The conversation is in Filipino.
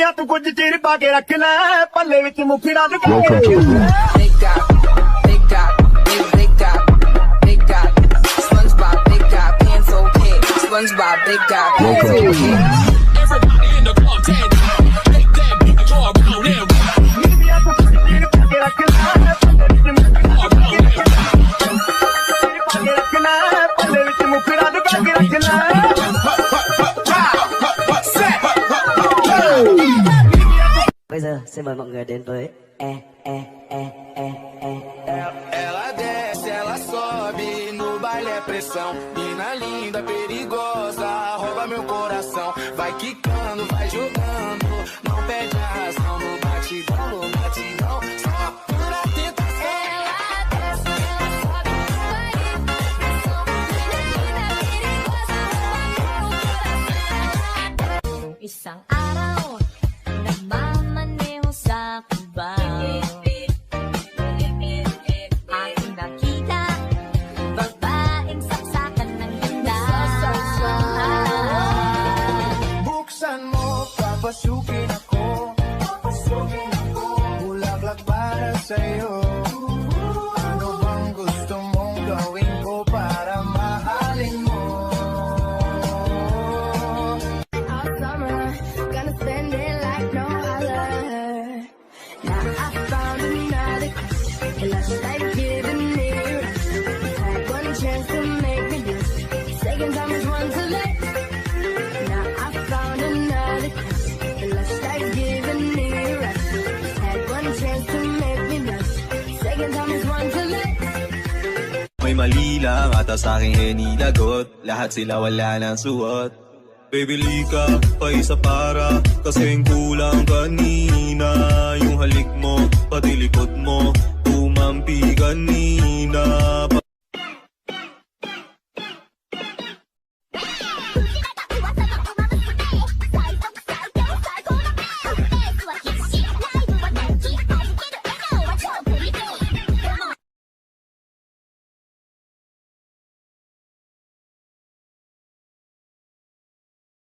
ਬੀਬੀਆਂ ਤੂੰ ਕੁਝ ਚਿਰ ਪਾ ਕੇ ਰੱਖ ਲੈ ਪੱਲੇ ਵਿੱਚ ਮੁਖੜਾ ਲੁਕਾ ਕੇ ਰੱਖ ਲੈ SpongeBob, big guy, pants okay. Everybody in the club, take that beat, go around and round. ਬੀਬੀਆਂ ਤੂੰ ਕੁਝ ਚਿਰ ਪਾ ਕੇ ਰੱਖ ਲੈ ਪੱਲੇ ਵਿੱਚ ਮੁਖੜਾ ਲੁਕਾ ਕੇ ਰੱਖ ਲੈ Bây giờ xin mời mọi người đến với Ela desce, ela sobe, no baile é pressão. Mina linda, perigosa, rouba meu coração. Vai quicando, vai jogando, não perde a razão. No batidão, só pura tentação. Ela desce, ela sobe, vai pressão. Menina perigosa, rouba meu coração. Isang araw, nagmamaneho sa kubang. Aking nakita, babaeng saksakan ng ganda. Buksan mo, papasukin ako. Bulaklak para sa'yo. Ano bang gusto mong gawin ko para mahalin mo? All summer, gonna spend it like no other. Now I found another crush, and I like giving me rush. Had one chance to make me blush, second time is one too late. Now I found another crush, and I like giving me rush. Had one chance to make me blush, second time is one too late. May mali lang ata sa aking hinilagot. Lahat sila wala nang suot. Baby lika, pa isa para kasing kulang kanina. Yung halik mo, pati likod mo, tumampi kanina.